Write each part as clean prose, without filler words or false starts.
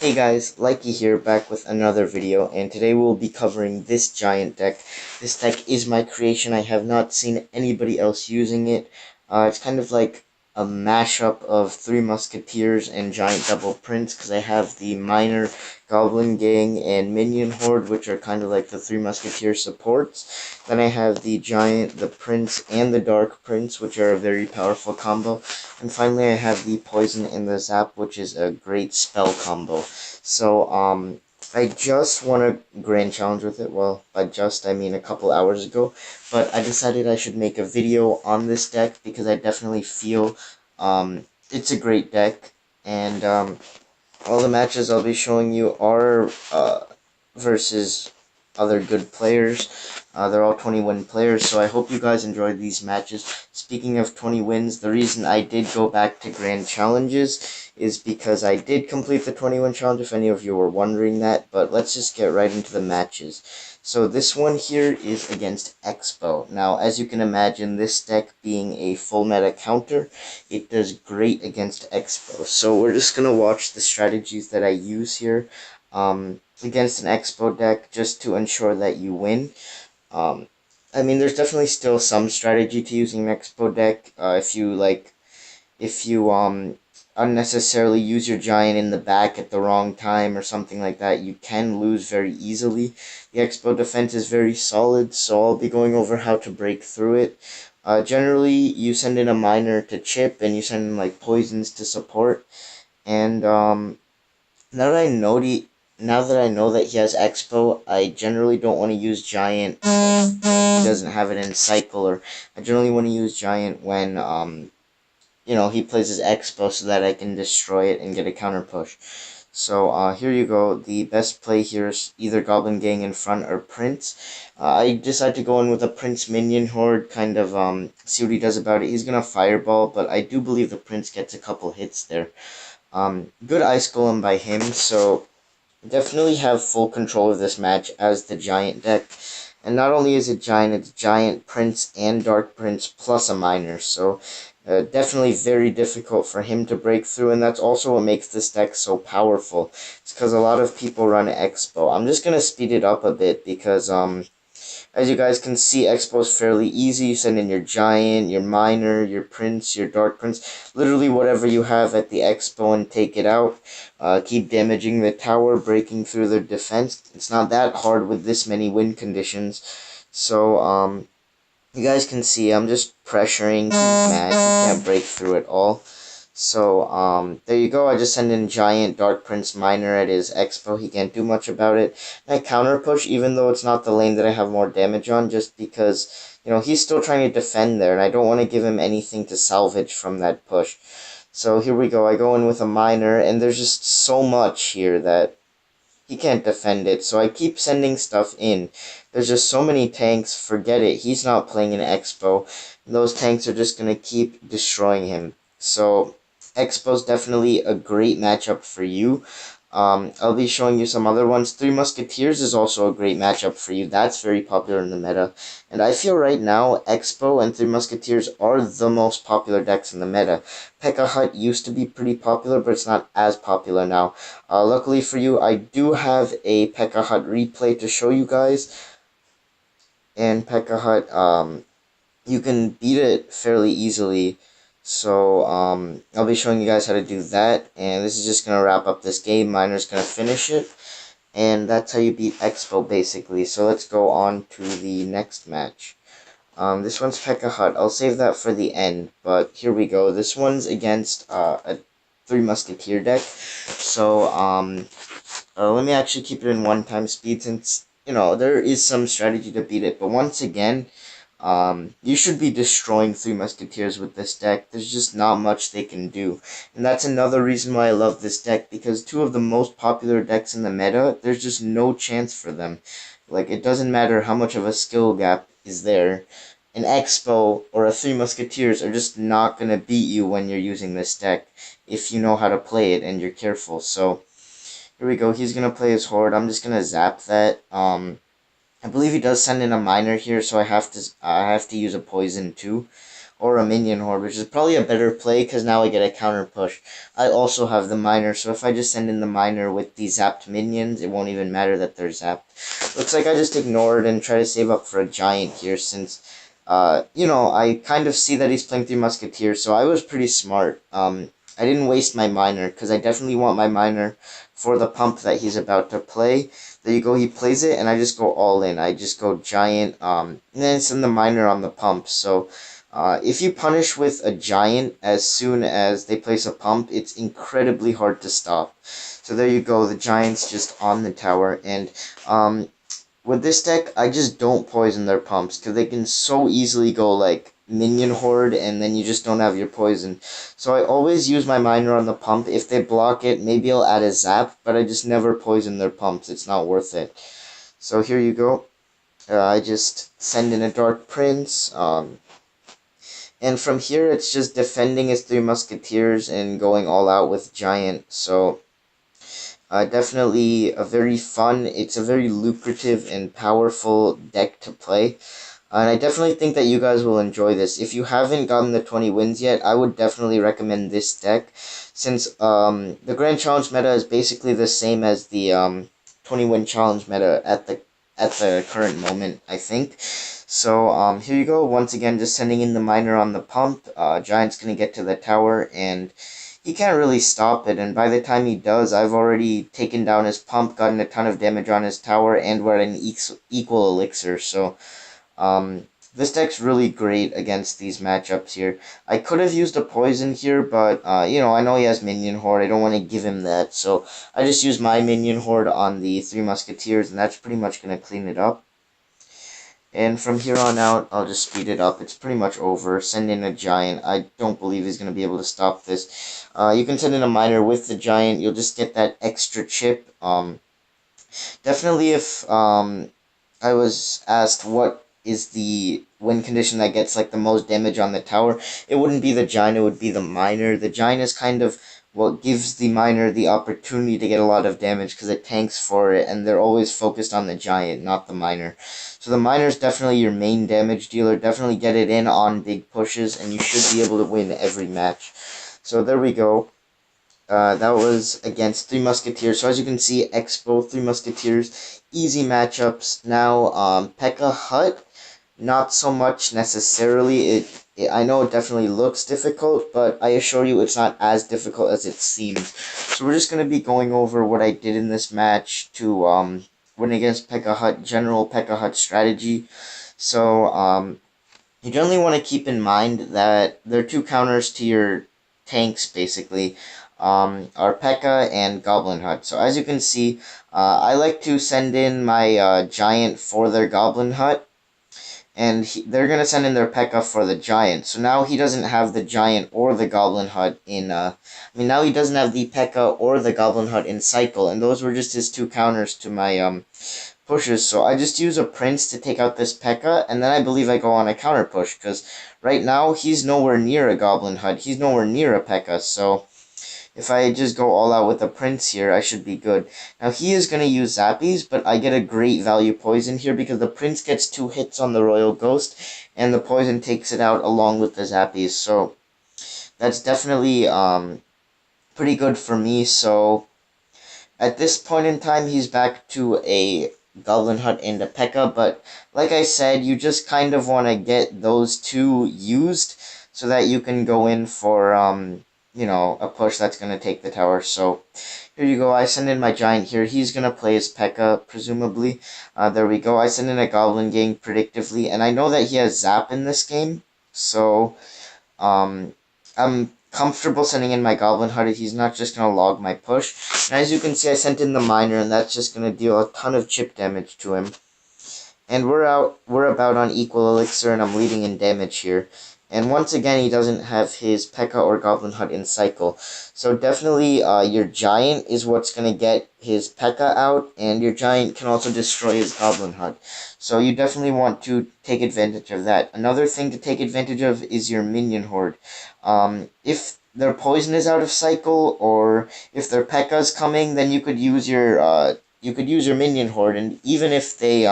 Hey guys, Likey here, back with another video, and today we'll be covering this giant deck. This deck is my creation. I have not seen anybody else using it. It's kind of like a mashup of Three Musketeers and Giant Double Prince, because I have the Minor, Goblin Gang, and Minion Horde, which are kind of like the Three Musketeer supports. Then I have the Giant, the Prince, and the Dark Prince, which are a very powerful combo. And finally I have the Poison and the Zap, which is a great spell combo. So, I just won a grand challenge with it. Well, by just, I mean a couple hours ago. But I decided I should make a video on this deck because I definitely feel, it's a great deck. And, all the matches I'll be showing you are, versus other good players. They're all 20-win players, so I hope you guys enjoyed these matches. Speaking of 20 wins, the reason I did go back to Grand Challenges is because I did complete the 20-win challenge, if any of you were wondering that, but let's just get right into the matches. So this one here is against Expo. Now, as you can imagine, this deck being a full meta counter, it does great against Expo. So we're just going to watch the strategies that I use here. Against an Expo deck just to ensure that you win. I mean, there's definitely still some strategy to using an Expo deck. If you unnecessarily use your giant in the back at the wrong time or something like that, you can lose very easily. The Expo defense is very solid, so I'll be going over how to break through it. Generally, you send in a miner to chip, and you send in like poisons to support. And now that I know that he has Expo, I generally don't want to use Giant when he doesn't have it in Cycle, or I generally want to use Giant when, he plays his Expo so that I can destroy it and get a counter push. So, here you go. The best play here is either Goblin Gang in front or Prince. I decided to go in with a Prince Minion Horde, kind of, see what he does about it. He's gonna Fireball, but I do believe the Prince gets a couple hits there. Good Ice Golem by him, so definitely have full control of this match as the Giant deck. And not only is it Giant, it's Giant, Prince, and Dark Prince, plus a Miner. So, definitely very difficult for him to break through, and that's also what makes this deck so powerful. It's because a lot of people run Expo. I'm just going to speed it up a bit because, as you guys can see, Expo is fairly easy. You send in your Giant, your Miner, your Prince, your Dark Prince, literally whatever you have at the Expo, and take it out. Keep damaging the tower, breaking through their defense. It's not that hard with this many win conditions. So, you guys can see I'm just pressuring. He's mad. He can't break through at all. So, there you go. I just send in Giant, Dark Prince, Miner at his Expo. He can't do much about it. And I counter push, even though it's not the lane that I have more damage on, just because, he's still trying to defend there, and I don't want to give him anything to salvage from that push. So, here we go. I go in with a Miner, and there's just so much here that he can't defend it, so I keep sending stuff in. There's just so many tanks, forget it. He's not playing an Expo. Those tanks are just going to keep destroying him. So, Expo's definitely a great matchup for you. I'll be showing you some other ones. Three Musketeers is also a great matchup for you. That's very popular in the meta. And I feel right now, Expo and Three Musketeers are the most popular decks in the meta. Pekka Hut used to be pretty popular, but it's not as popular now. Luckily for you, I do have a Pekka Hut replay to show you guys. And Pekka Hut, you can beat it fairly easily. So, I'll be showing you guys how to do that, and this is just going to wrap up this game. Miner's going to finish it, and that's how you beat Expo, basically. So let's go on to the next match. This one's Pekka Hut. I'll save that for the end, but here we go. This one's against, a Three Musketeer deck. So, let me actually keep it in one-time speed, since, there is some strategy to beat it, but once again, you should be destroying Three Musketeers with this deck. There's just not much they can do. And that's another reason why I love this deck, because two of the most popular decks in the meta, there's just no chance for them. Like, it doesn't matter how much of a skill gap is there. An Expo or a Three Musketeers are just not going to beat you when you're using this deck, if you know how to play it and you're careful. So, here we go. He's going to play his Horde. I'm just going to zap that. I believe he does send in a Miner here, so I have to use a poison too. or a minion horde, which is probably a better play because now I get a counter push. I also have the miner, so if I just send in the miner with the zapped minions, it won't even matter that they're zapped. Looks like I just ignored and try to save up for a giant here since, I kind of see that he's playing 3 Musketeers, so I was pretty smart. I didn't waste my miner because I definitely want my miner for the pump that he's about to play. There you go, he plays it, and I just go all in. I just go giant, and then send the miner on the pump. So, if you punish with a giant as soon as they place a pump, it's incredibly hard to stop. So there you go, the giant's just on the tower, and with this deck, I just don't poison their pumps, because they can so easily go, like, minion horde, and then you just don't have your poison. So I always use my miner on the pump. If they block it, maybe I'll add a zap, but I just never poison their pumps. It's not worth it. So here you go. I just send in a Dark Prince, and from here, it's just defending his 3 Musketeers and going all out with Giant. So, definitely a very fun, it's a very lucrative and powerful deck to play. And I definitely think that you guys will enjoy this. If you haven't gotten the 20 wins yet, I would definitely recommend this deck. Since the Grand Challenge meta is basically the same as the 20 win challenge meta at the current moment, I think. So, here you go. Once again, just sending in the miner on the pump. Giant's going to get to the tower, and he can't really stop it. And by the time he does, I've already taken down his pump, gotten a ton of damage on his tower, and we're at an equal elixir. So, this deck's really great against these matchups here. I could have used a poison here, but, I know he has Minion Horde. I don't want to give him that. So, I just use my Minion Horde on the 3 Musketeers, and that's pretty much going to clean it up. And from here on out, I'll just speed it up. It's pretty much over. Send in a giant. I don't believe he's going to be able to stop this. You can send in a miner with the giant. You'll just get that extra chip. Definitely if I was asked what is the win condition that gets like the most damage on the tower, it wouldn't be the giant, it would be the miner. The giant is kind of what gives the miner the opportunity to get a lot of damage because it tanks for it, and they're always focused on the giant, not the miner. So the miner is definitely your main damage dealer. Definitely get it in on big pushes, and you should be able to win every match. So there we go. That was against 3 Musketeers. So as you can see, Expo, 3 Musketeers, easy matchups. Now, Pekka Hut, not so much necessarily. I know it definitely looks difficult, but I assure you it's not as difficult as it seems. So we're just going to be going over what I did in this match to win against Pekka Hut, general Pekka Hut strategy. So, you generally want to keep in mind that there are 2 counters to your tanks, basically, are Pekka and Goblin Hut. So as you can see, I like to send in my giant for their Goblin Hut, and they're going to send in their Pekka for the giant. So now he doesn't have the giant or the Goblin Hut in, now he doesn't have the Pekka or the Goblin Hut in cycle, and those were just his 2 counters to my, pushes. So I just use a Prince to take out this Pekka, and then I believe I go on a counter push, because right now he's nowhere near a Goblin Hut. He's nowhere near a Pekka, so if I just go all out with a Prince here, I should be good. Now, he is going to use Zappies, but I get a great value poison here because the Prince gets 2 hits on the Royal Ghost, and the poison takes it out along with the Zappies. So, that's definitely pretty good for me. So, at this point in time, he's back to a Goblin Hut and a Pekka, but like I said, you just kind of want to get those 2 used so that you can go in for, a push that's going to take the tower. So, here you go. I send in my giant here. He's going to play his Pekka, presumably. There we go. I send in a Goblin Gang predictively, and I know that he has Zap in this game, so, I'm comfortable sending in my Goblin Hut. He's not just going to log my push. And as you can see, I sent in the miner, and that's just going to deal a ton of chip damage to him. And we're about on equal elixir, and I'm leading in damage here. And once again, he doesn't have his Pekka or Goblin Hut in cycle. So definitely, your Giant is what's going to get his Pekka out, and your Giant can also destroy his Goblin Hut. So you definitely want to take advantage of that. Another thing to take advantage of is your Minion Horde. If their Poison is out of cycle, or if their Pekka's coming, then you could use your Minion Horde, and even if they,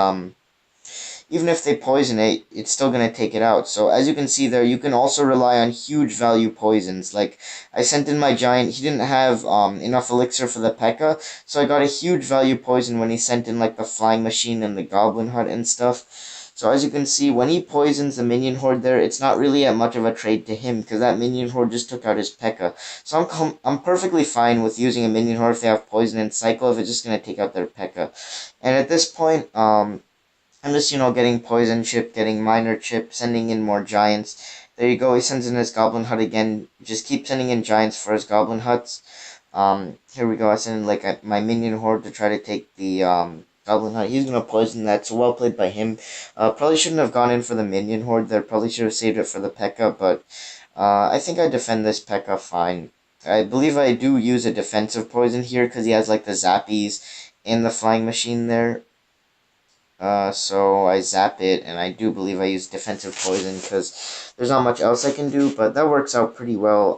even if they poison it, it's still going to take it out. So as you can see there, you can also rely on huge value poisons. Like, I sent in my giant, he didn't have enough elixir for the pekka, so I got a huge value poison when he sent in like the flying machine and the goblin hut and stuff. So as you can see, when he poisons the minion horde there, it's not really at much of a trade to him, because that minion horde just took out his pekka. So I'm perfectly fine with using a minion horde if they have poison and cycle, if it's just going to take out their pekka. And at this point, I'm just, getting poison chip, getting minor chip, sending in more giants. There you go, he sends in his goblin hut again. Just keep sending in giants for his goblin huts. Here we go, I send in like my minion horde to try to take the goblin hut. He's gonna poison that, so well played by him. Probably shouldn't have gone in for the minion horde there, probably should have saved it for the pekka, but I think I defend this pekka fine. I believe I do use a defensive poison here, because he has like the zappies and the flying machine there. So I zap it, and I do believe I use defensive poison, because there's not much else I can do, but that works out pretty well.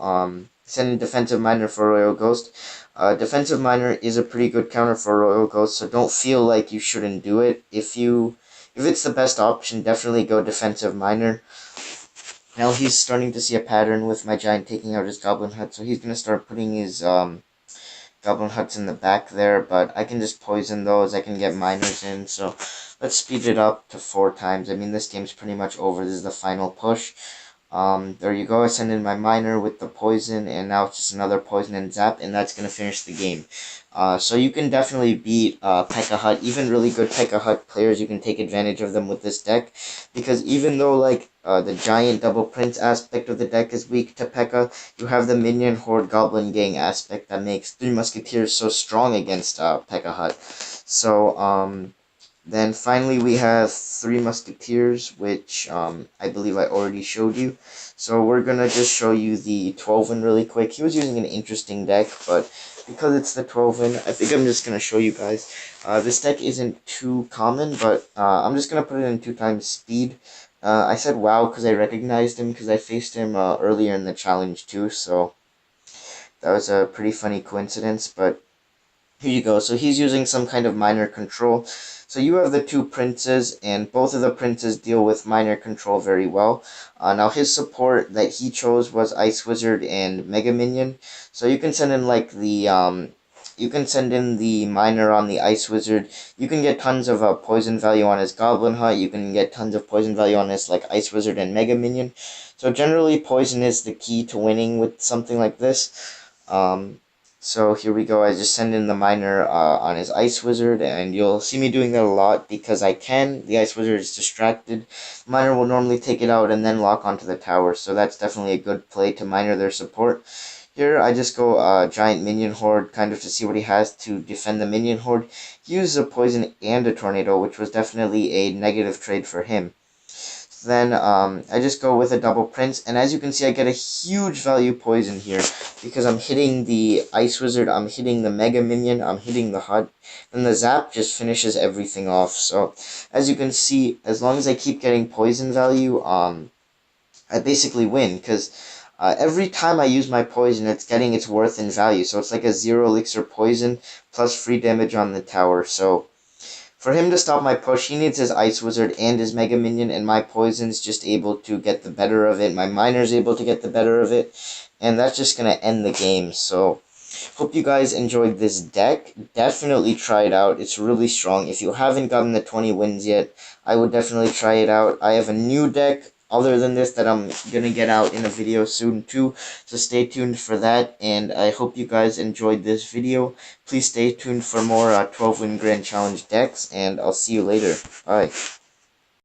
Sending defensive miner for Royal Ghost. Defensive miner is a pretty good counter for Royal Ghost, so don't feel like you shouldn't do it. If it's the best option, definitely go defensive miner. Now he's starting to see a pattern with my giant taking out his goblin hut, so he's going to start putting his goblin huts in the back there, but I can just poison those, I can get miners in, so let's speed it up to 4 times. I mean, this game's pretty much over, this is the final push. There you go, I send in my miner with the poison, and now it's just another poison and zap, and that's going to finish the game. So you can definitely beat Pekka Hut. Even really good Pekka Hut players, you can take advantage of them with this deck, because even though like the giant double prince aspect of the deck is weak to Pekka, you have the minion horde goblin gang aspect that makes Three Musketeers so strong against Pekka Hut. So then finally we have Three Musketeers, which I believe I already showed you. So we're gonna just show you the 12-win really quick. He was using an interesting deck, but because it's the 12-win, I think I'm just gonna show you guys. This deck isn't too common, but I'm just gonna put it in 2 times speed. I said wow because I recognized him, because I faced him earlier in the challenge too, so that was a pretty funny coincidence, but here you go. So he's using some kind of minor control. So you have the 2 princes, and both of the princes deal with minor control very well. Now his support that he chose was Ice Wizard and Mega Minion. So you can send in like the you can send in the minor on the Ice Wizard. You can get tons of poison value on his Goblin Hut. You can get tons of poison value on his like Ice Wizard and Mega Minion. So generally poison is the key to winning with something like this. So here we go, I just send in the miner on his Ice Wizard, and you'll see me doing that a lot because I can. The Ice Wizard is distracted. The miner will normally take it out and then lock onto the tower, so that's definitely a good play to miner their support. Here I just go Giant Minion Horde, kind of to see what he has to defend the Minion Horde. He uses a Poison and a Tornado, which was definitely a negative trade for him. Then I just go with a double prince, and as you can see I get a huge value poison here, because I'm hitting the Ice Wizard, I'm hitting the Mega Minion, I'm hitting the Hut, and the zap just finishes everything off. So as you can see, as long as I keep getting poison value, I basically win, because every time I use my poison, it's getting its worth in value, so it's like a 0 elixir poison plus free damage on the tower. So for him to stop my push, he needs his Ice Wizard and his Mega Minion, and my Poison's just able to get the better of it. My Miner's able to get the better of it, and that's just going to end the game. So, hope you guys enjoyed this deck. Definitely try it out. It's really strong. If you haven't gotten the 20 wins yet, I would definitely try it out. I have a new deck other than this that I'm going to get out in a video soon too, so stay tuned for that, and I hope you guys enjoyed this video. Please stay tuned for more 12-win Grand Challenge decks, and I'll see you later. Bye.